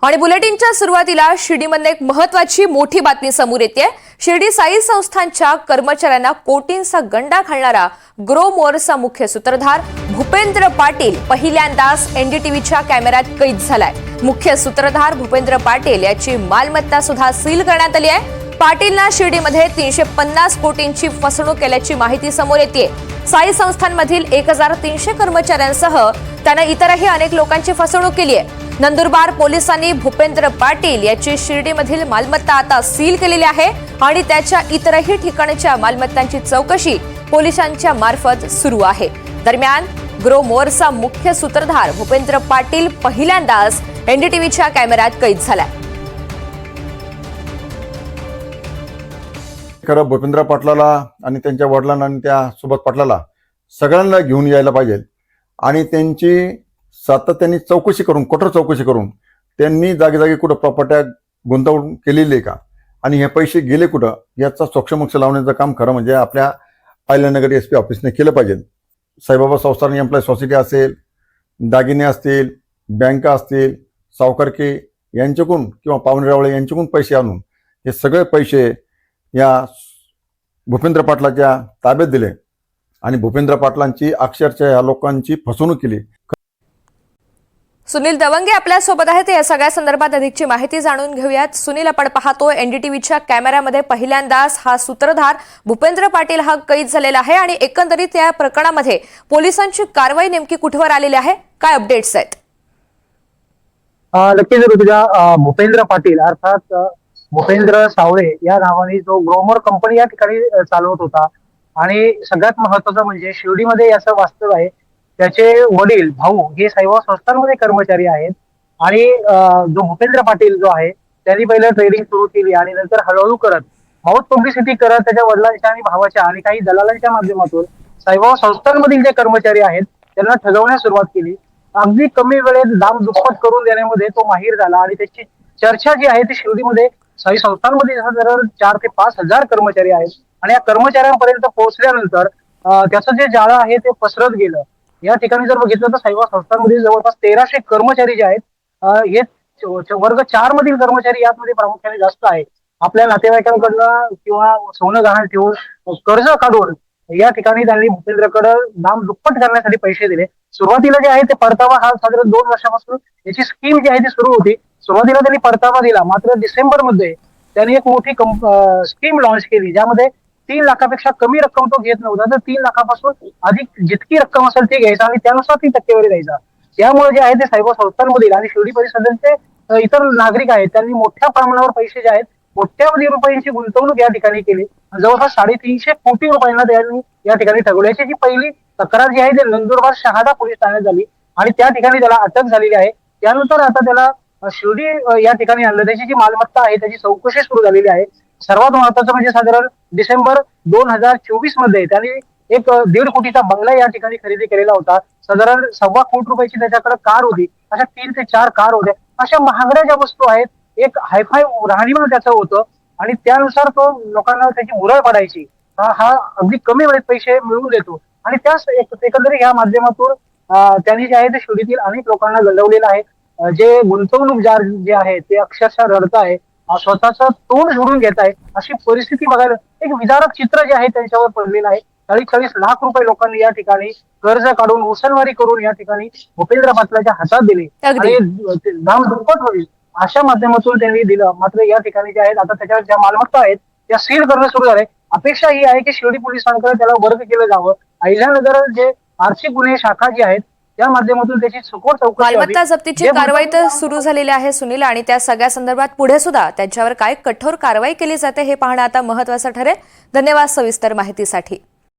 आणि बुलेटिनच्या सुरुवातीला शिर्डीमध्ये एक महत्त्वाची मोठी बातमी समोर येते। शिर्डी साई संस्थानच्या कर्मचाऱ्यांना कोटींचा गंडा घालणारा ग्रो मोरचा मुख्य सूत्रधार भूपेंद्र पाटील पहिल्यांदाच एनडीटीव्हीच्या कॅमेऱ्यात कैद झालाय। मुख्य सूत्रधार भूपेंद्र पाटील याची मालमत्ता सुद्धा सील करण्यात आली आहे। पाटीलना शिर्डीमध्ये 350 कोटींची फसवणूक केल्याची माहिती समोर येते। साई संस्थानमधील 1300 कर्मचाऱ्यांसह त्याने इतरही अनेक लोकांची फसवणूक केली आहे। नंदुरबार पोलिसांनी भूपेंद्र पाटील याची शिर्डीमधील मालमत्ता आता सील केलेली आहे आणि त्याच्या इतरही ठिकाणच्या मालमत्तांची चौकशी पोलिसांच्या मार्फत सुरू आहे। दरम्यान ग्रो मोरचा मुख्य सूत्रधार भूपेंद्र पाटील पहिल्यांदाच एनडीटीव्हीच्या कॅमेऱ्यात कैद झालाय। खरं भूपेंद्र पाटलाला आणि त्यांच्या वडिलांना आणि त्या सुभाष पाटलाला सगळ्यांना घेऊन यायला पाहिजे आणि त्यांची सातत्याने चौकशी करून कठोर चौकशी करून त्यांनी जागी जागी कुठं प्रॉपर्ट्या गुंतवणूक केलेली आहे का आणि हे पैसे गेले कुठं याचा सोक्षमोक्ष लावण्याचं काम खरं म्हणजे आपल्या अहिल्यानगर एसपी ऑफिसने केलं पाहिजे। साईबाबा संस्थान एम्प्लॉय सोसायटी असेल, दागिने असतील, बँका असतील, सावकारकी यांच्याकडून किंवा पाहुणेरावळे यांच्याकडून पैसे आणून हे सगळे पैसे या भूपेंद्र पाटलाच्या ताब्यात दिले आणि भूपेंद्र पाटलांची अक्षरशः या लोकांची फसवणूक केली। सुनील दवंगे आपल्या सोबत आहेत। या सगळ्या संदर्भात अधिकची माहिती जाणून घेऊयात। सुनील, आपण पाहतो एनडीटीव्हीच्या कॅमेऱ्यामध्ये पहिल्यांदाच हा सूत्रधार भूपेंद्र पाटील हा कैद झालेला आहे आणि एकंदरीत या प्रकरणामध्ये पोलिसांची कारवाई नेमकी कुठवर आलेली आहे, काय अपडेट्स आहेत? नक्कीच ऋतुजा, भूपेंद्र पाटील अर्थात भूपेंद्र सावळे या नावाने जो ग्रोमोर कंपनी या ठिकाणी चालवत होता आणि सगळ्यात महत्वाचं म्हणजे शिर्डीमध्ये याचं वास्तव आहे। त्याचे वडील भाऊ हे साईबाबा संस्थांमध्ये कर्मचारी आहेत आणि जो भूपेंद्र पाटील जो आहे त्यांनी पहिलं ट्रेडिंग सुरू केली आणि नंतर हळूहळू करत माउथ पब्लिसिटी करत त्याच्या वडिलांच्या आणि भावाच्या आणि काही दलालांच्या माध्यमातून साईबाबा संस्थांमधील जे कर्मचारी आहेत त्यांना ठगवण्यास सुरुवात केली। अगदी कमी वेळेत दाम दुप्पट करून देण्यामध्ये तो माहीर झाला आणि त्याची चर्चा जी आहे ती शिर्डीमध्ये साई संस्थांमध्ये जवळ 4 ते 5 हजार कर्मचारी आहेत आणि या कर्मचाऱ्यांपर्यंत पोहोचल्यानंतर त्याचं जे जाळं आहे ते पसरत गेलं। या ठिकाणी जर बघितलं तर साईबाबा संस्थांमध्ये जवळपास 1300 कर्मचारी जे आहेत हे वर्ग 4 मधील कर्मचारी यामध्ये प्रामुख्याने जास्त आहे। आपल्या नातेवाईकांकडनं किंवा सोनं गहाण ठेवून कर्ज काढून या ठिकाणी त्यांनी भूपेंद्रकडे दाम दुप्पट करण्यासाठी पैसे दिले। सुरुवातीला जे आहे ते परतावा हा साधारण 2 वर्षापासून याची स्कीम जी आहे ती सुरू होती। सुरुवातीला त्यांनी परतावा दिला, मात्र डिसेंबर मध्ये त्यांनी एक मोठी स्कीम लॉन्च केली ज्यामध्ये 3 लाखापेक्षा कमी रक्कम तो घेत नव्हता, तर 3 लाखापासून अधिक जितकी रक्कम असेल ती घ्यायचा आणि त्यानुसार ती टक्केवारी द्यायचा। त्यामुळे जे आहे ते साईबाबा संस्थांमधील आणि शिर्डी परिसराचे इतर नागरिक आहेत त्यांनी मोठ्या प्रमाणावर पैसे जे आहेत कोट्यावधी रुपयांची गुंतवणूक या ठिकाणी केली। जवळपास 350 कोटी रुपयांना त्यांनी या ठिकाणी ठगवल्याची जी पहिली तक्रार जी आहे ती नंदुरबार शहादा पोलीस ठाण्यात झाली आणि त्या ठिकाणी त्याला अटक झालेली आहे। त्यानंतर आता त्याला शिर्डी या ठिकाणी आणलं, त्याची जी मालमत्ता आहे त्याची चौकशी सुरू झालेली आहे। सर्वात महत्वाचं म्हणजे साधारण डिसेंबर 2024 मध्ये त्यांनी एक 1.5 कोटीचा बंगला या ठिकाणी खरेदी केलेला होता। साधारण 1.25 कोटी रुपयाची त्याच्याकडे कार होती, अशा 3 ते 4 कार होत्या। अशा महागड्या ज्या वस्तू आहेत, एक हायफाय राहणीमान त्याचं होतं आणि त्यानुसार तो लोकांना त्याची उरळ पडायची। हा अगदी कमी वेळेत पैसे मिळवून देतो आणि त्याच एकंदरीत या माध्यमातून त्यांनी जे आहे ते शिर्डीतील अनेक लोकांना गंडवलेलं आहे। जे गुंतवणूकदार जे आहे ते अक्षरशः रडत आहे, स्वतःचं तोंड सोडून घेत आहे, अशी परिस्थिती बघायला एक विदारक चित्र जे आहे त्यांच्यावर पडलेलं आहे। 40 लाख रुपये लोकांनी या ठिकाणी कर्ज काढून उसनवारी करून या ठिकाणी भूपेंद्र पाटलाच्या हातात दिले आणि दाम दुप्पट होईल अशा माध्यमातून त्यांनी दिलं। मात्र या ठिकाणी जे आहेत आता त्याच्यावर ज्या मालमत्ता आहेत त्या सील करणं सुरू झालंय। अपेक्षा ही आहे की शिर्डी पोलिसांकडे त्याला वर्ग केलं जावं। अहिल्यानगर जे आर्थिक गुन्हे शाखा जी आहेत त्या माध्यमातून त्याची सखोल चौकशी मालमत्ता जप्तीची कारवाई तर सुरू झालेली आहे सुनील, आणि त्या सगळ्या संदर्भात पुढे सुद्धा त्यांच्यावर काय कठोर कारवाई केली जाते हे पाहणं आता महत्त्वाचं ठरेल। धन्यवाद सविस्तर माहितीसाठी।